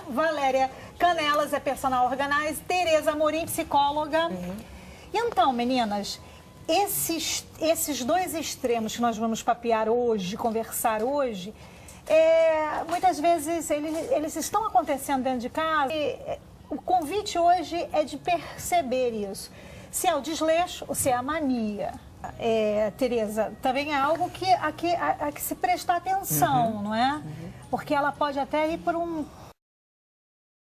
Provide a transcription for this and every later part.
Valéria Canelas é personal organizer, Tereza Amorim, psicóloga. E então, meninas, esses dois extremos que nós vamos papear hoje, conversar hoje, muitas vezes eles estão acontecendo dentro de casa. E o convite hoje é de perceber isso. Se é o desleixo ou se é a mania. Tereza, também é algo que a que se prestar atenção, não é? Porque ela pode até ir por um,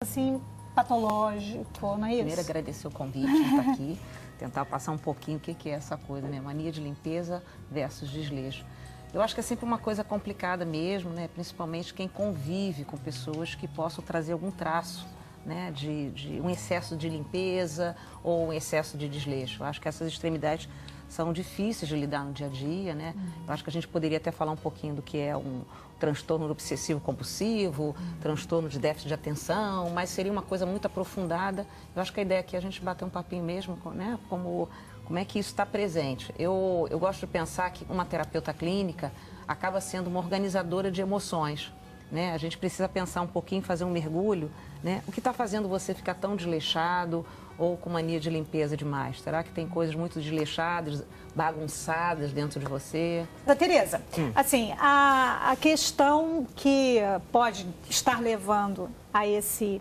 assim, patológico, não é isso? Primeiro, agradecer o convite de estar aqui, tentar passar um pouquinho o que é essa coisa, né? Mania de limpeza versus desleixo. Eu acho que é sempre uma coisa complicada mesmo, né? Principalmente quem convive com pessoas que possam trazer algum traço, né? de um excesso de limpeza ou um excesso de desleixo. Eu acho que essas extremidades são difíceis de lidar no dia a dia, né? Eu acho que a gente poderia até falar um pouquinho do que é um transtorno obsessivo-compulsivo, transtorno de déficit de atenção, mas seria uma coisa muito aprofundada. Eu acho que a ideia aqui é a gente bater um papinho mesmo, né? Como é que isso está presente. Eu gosto de pensar que uma terapeuta clínica acaba sendo uma organizadora de emoções, né? A gente precisa pensar um pouquinho, fazer um mergulho, né? O que está fazendo você ficar tão desleixado ou com mania de limpeza demais? Será que tem coisas muito desleixadas, bagunçadas dentro de você? Tereza, assim, a questão que pode estar levando a esse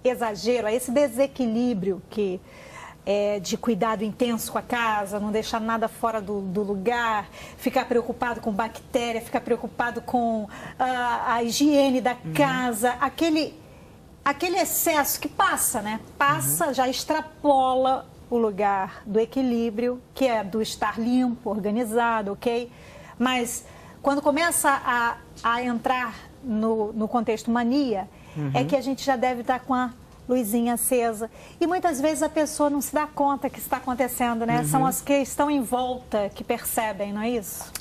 exagero, a esse desequilíbrio de cuidado intenso com a casa, não deixar nada fora do lugar, ficar preocupado com bactéria, ficar preocupado com a higiene da casa, aquele excesso que passa, né? Passa, já extrapola o lugar do equilíbrio, que é do estar limpo, organizado, ok? Mas quando começa a entrar no contexto mania, é que a gente já deve estar com a luzinha acesa. E muitas vezes a pessoa não se dá conta que está acontecendo, né? São as que estão em volta que percebem, não é isso?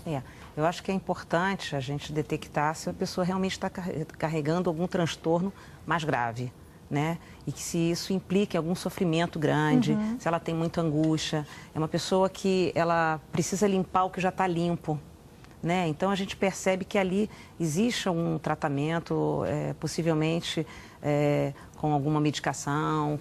Eu acho que é importante a gente detectar se a pessoa realmente está carregando algum transtorno mais grave, né? E que se isso implica em algum sofrimento grande, se ela tem muita angústia. É uma pessoa que ela precisa limpar o que já está limpo, né? Então a gente percebe que ali existe um tratamento, possivelmente com alguma medicação,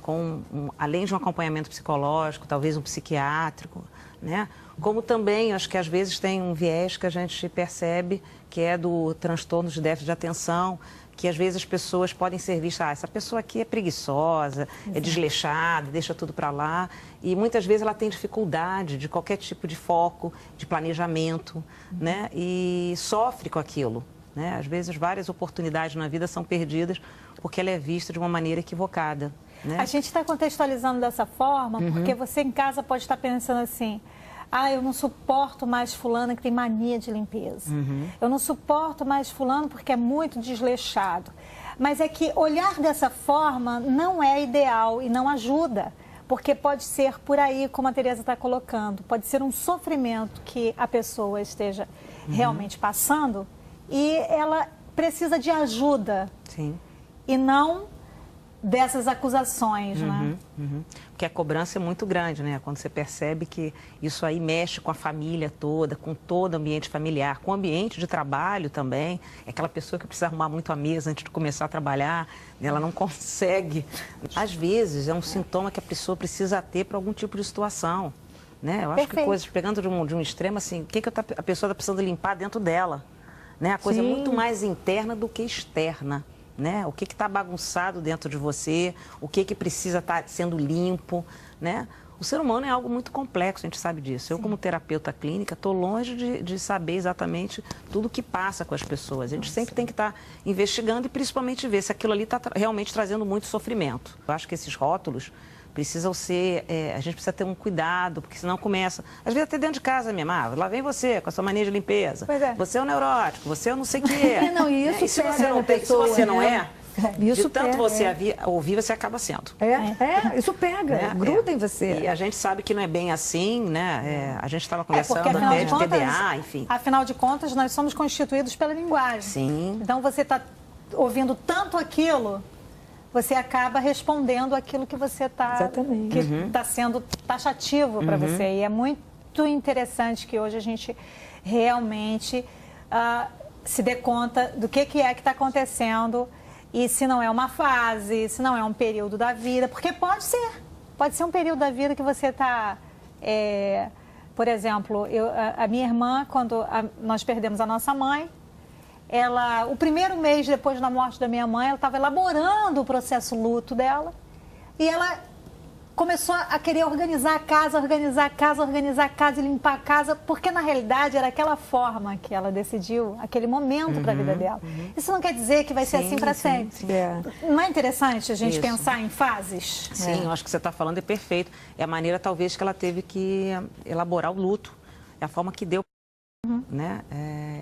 além de um acompanhamento psicológico, talvez um psiquiátrico, né? Como também, acho que às vezes tem um viés que a gente percebe que é do transtorno de déficit de atenção, que às vezes as pessoas podem ser vistas, essa pessoa aqui é preguiçosa, é desleixada, deixa tudo para lá. E muitas vezes ela tem dificuldade de qualquer tipo de foco, de planejamento, né? E sofre com aquilo, né? Às vezes várias oportunidades na vida são perdidas porque ela é vista de uma maneira equivocada, né? A gente está contextualizando dessa forma porque você em casa pode estar pensando assim: eu não suporto mais fulana que tem mania de limpeza. Eu não suporto mais fulano porque é muito desleixado. Mas é que olhar dessa forma não é ideal e não ajuda. Porque pode ser por aí, como a Tereza está colocando, pode ser um sofrimento que a pessoa esteja realmente passando e ela precisa de ajuda. Sim. E não dessas acusações, né? Porque a cobrança é muito grande, né? Quando você percebe que isso aí mexe com a família toda, com todo o ambiente familiar, com o ambiente de trabalho também. É aquela pessoa que precisa arrumar muito a mesa antes de começar a trabalhar, ela não consegue. Às vezes é um sintoma que a pessoa precisa ter para algum tipo de situação, né? Eu acho que coisas, pegando de um extremo, assim, o que a pessoa está precisando limpar dentro dela, né? A coisa é muito mais interna do que externa. Né? O que está bagunçado dentro de você, o que precisa estar sendo limpo, né? O ser humano é algo muito complexo, a gente sabe disso. Eu, como terapeuta clínica, estou longe de saber exatamente tudo o que passa com as pessoas. A gente sempre tem que estar investigando e principalmente ver se aquilo ali está realmente trazendo muito sofrimento. Eu acho que esses rótulos precisam ser, a gente precisa ter um cuidado, porque senão começa, às vezes até dentro de casa mesmo, lá vem você com a sua mania de limpeza, você é o neurótico, você é o não sei o quê. Não, e isso e se você não tem, se você não isso de tanto você ouvir, você acaba sendo. Isso pega, gruda em você. E a gente sabe que não é bem assim, né? A gente estava conversando até de TDA, enfim. Afinal de contas, nós somos constituídos pela linguagem. Sim. Então você está ouvindo tanto aquilo, você acaba respondendo aquilo que você está sendo taxativo para você. E é muito interessante que hoje a gente realmente se dê conta do que é que está acontecendo E se não é uma fase, se não é um período da vida, porque pode ser um período da vida que você está... por exemplo, a minha irmã, quando nós perdemos a nossa mãe, o primeiro mês depois da morte da minha mãe, ela estava elaborando o processo luto dela e ela começou a querer organizar a casa e limpar a casa, porque na realidade era aquela forma que ela decidiu, aquele momento para a vida dela. Isso não quer dizer que vai ser assim para sempre. Não é interessante a gente pensar em fases? Sim, eu acho que você está falando é perfeito. É a maneira talvez que ela teve que elaborar o luto, é a forma que deu. Né?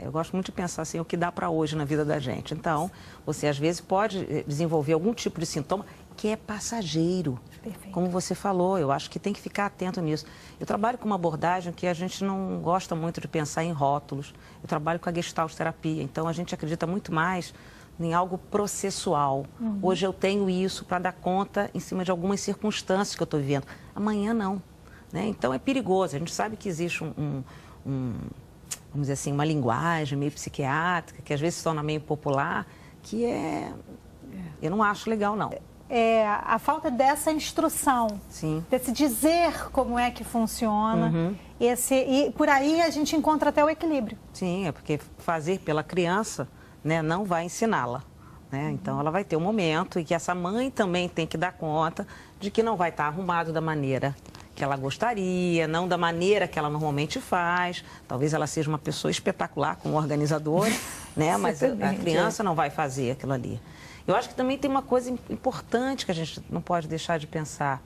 Eu gosto muito de pensar assim, o que dá para hoje na vida da gente. Então, você às vezes pode desenvolver algum tipo de sintoma que é passageiro. Perfeito. Como você falou, eu acho que tem que ficar atento nisso. Eu trabalho com uma abordagem que a gente não gosta muito de pensar em rótulos. Eu trabalho com a Gestalt terapia, então a gente acredita muito mais em algo processual. Hoje eu tenho isso para dar conta em cima de algumas circunstâncias que eu estou vivendo. Amanhã não. Né? Então é perigoso. A gente sabe que existe vamos dizer assim, uma linguagem meio psiquiátrica, que às vezes se torna meio popular, que eu não acho legal, não. A falta dessa instrução, desse dizer como é que funciona, e por aí a gente encontra até o equilíbrio. Sim, é porque fazer pela criança, né, não vai ensiná-la. Né? Então ela vai ter um momento e que essa mãe também tem que dar conta de que não vai estar arrumado da maneira que ela gostaria, não da maneira que ela normalmente faz. Talvez ela seja uma pessoa espetacular como organizadora, né? Mas a criança não vai fazer aquilo ali. Eu acho que também tem uma coisa importante que a gente não pode deixar de pensar.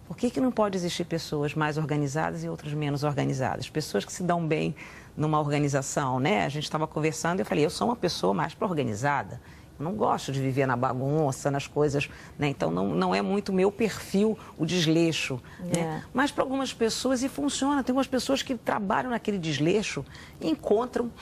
Por que não pode existir pessoas mais organizadas e outras menos organizadas? Pessoas que se dão bem numa organização, né? A gente estava conversando e eu falei, eu sou uma pessoa mais para organizada. Eu não gosto de viver na bagunça, nas coisas, né? Então não é muito meu perfil o desleixo. Né? Mas para algumas pessoas e funciona. Tem umas pessoas que trabalham naquele desleixo e encontram.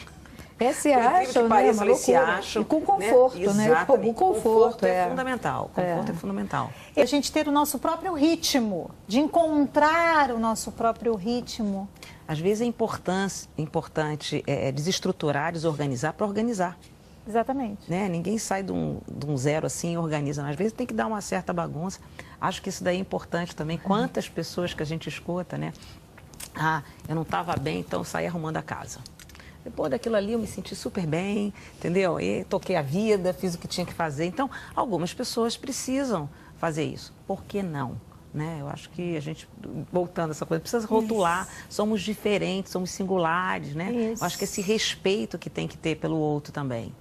Se acham, né? Se acham. E com conforto, né? O conforto é fundamental. Conforto é fundamental. E a gente ter o nosso próprio ritmo, de encontrar o nosso próprio ritmo. Às vezes é importante desestruturar, desorganizar para organizar. Exatamente. Né? Ninguém sai de um zero assim e organiza. Às vezes tem que dar uma certa bagunça. Acho que isso daí é importante também. Quantas pessoas que a gente escuta, né? Eu não estava bem, então eu saí arrumando a casa. Depois daquilo ali eu me senti super bem, entendeu? E toquei a vida, fiz o que tinha que fazer. Então, algumas pessoas precisam fazer isso. Por que não? Né? Eu acho que a gente, voltando a essa coisa, precisa rotular. Somos diferentes, somos singulares, né? Eu acho que esse respeito que tem que ter pelo outro também.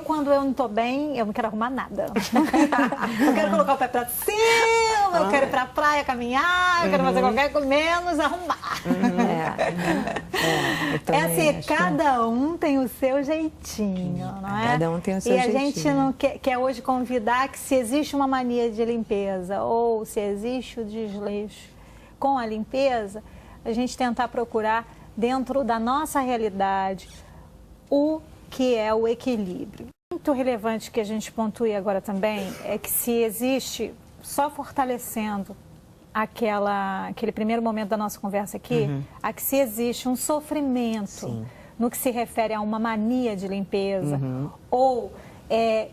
Quando eu não estou bem, eu não quero arrumar nada. Eu quero colocar o pé para cima, eu quero ir para a praia caminhar, eu quero fazer qualquer coisa, menos arrumar. Assim, cada um tem o seu jeitinho, não é? Cada um tem o seu jeitinho. E a gente não quer hoje convidar que se existe uma mania de limpeza ou se existe o desleixo com a limpeza, a gente tentar procurar dentro da nossa realidade o que é o equilíbrio. Muito relevante que a gente pontue agora também é que se existe, só fortalecendo aquele primeiro momento da nossa conversa aqui, que se existe um sofrimento no que se refere a uma mania de limpeza ou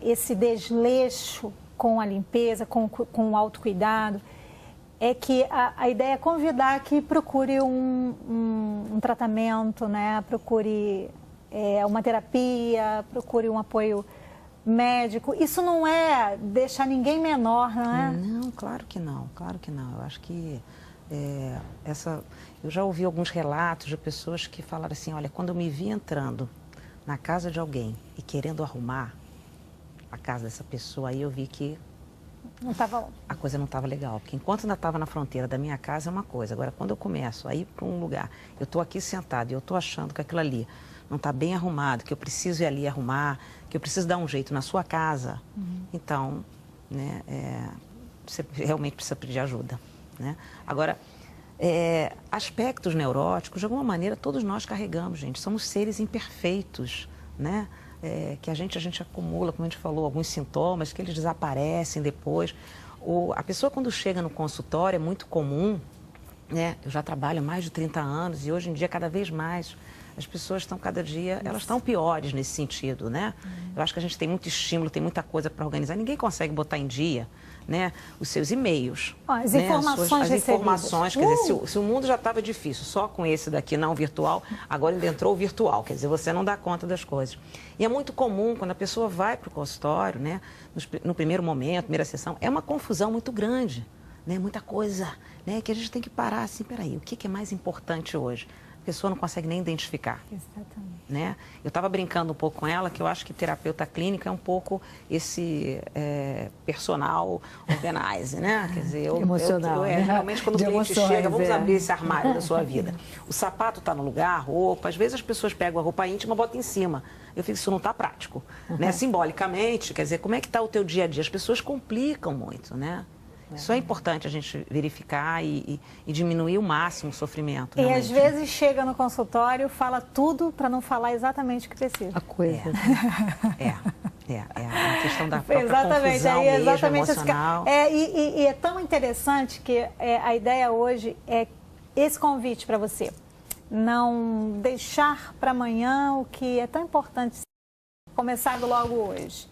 esse desleixo com a limpeza, com o autocuidado, é que a ideia é convidar que procure um tratamento, né? Procure uma terapia, procure um apoio médico. Isso não é deixar ninguém menor, não é? Não, claro que não, claro que não. Eu acho que eu já ouvi alguns relatos de pessoas que falaram assim, olha, quando eu me vi entrando na casa de alguém e querendo arrumar a casa dessa pessoa, aí eu vi que a coisa não estava legal. Porque enquanto ainda estava na fronteira da minha casa é uma coisa. Agora, quando eu começo a ir para um lugar, eu estou aqui sentado e eu estou achando que aquilo ali não está bem arrumado, que eu preciso ir ali arrumar, que eu preciso dar um jeito na sua casa, então, né, você realmente precisa pedir ajuda. Né? Agora, aspectos neuróticos, de alguma maneira, todos nós carregamos, gente. Somos seres imperfeitos, né? Que a gente acumula, como a gente falou, alguns sintomas, que eles desaparecem depois. A pessoa, quando chega no consultório, é muito comum, né? Eu já trabalho há mais de 30 anos e hoje em dia, cada vez mais, as pessoas estão cada dia, elas estão piores nesse sentido, né? Eu acho que a gente tem muito estímulo, tem muita coisa para organizar, ninguém consegue botar em dia, né, os seus e-mails. As né, informações as informações, quer dizer, se o mundo já estava difícil, só com esse daqui não virtual, agora ainda entrou o virtual, quer dizer, você não dá conta das coisas. E é muito comum, quando a pessoa vai para o consultório, né, no primeiro momento, primeira sessão, é uma confusão muito grande, né, muita coisa, né, que a gente tem que parar assim, peraí, o que é mais importante hoje? A pessoa não consegue nem identificar. Exatamente. Né? Eu estava brincando um pouco com ela que eu acho que terapeuta clínico é um pouco esse personal organizer, né? Quer dizer, emocional, né? Realmente quando o cliente chega, vamos abrir esse armário da sua vida. O sapato está no lugar, a roupa, às vezes as pessoas pegam a roupa íntima e botam em cima. Eu fico, isso não está prático, né? Simbolicamente, quer dizer, como é que está o teu dia a dia? As pessoas complicam muito, né? Isso é importante a gente verificar e diminuir o máximo o sofrimento. E às vezes chega no consultório, fala tudo para não falar exatamente o que precisa. A coisa. É a questão da própria exatamente, confusão aí é mesmo, exatamente emocional. E é tão interessante que a ideia hoje é esse convite para você. Não deixar para amanhã o que é tão importante, começado logo hoje.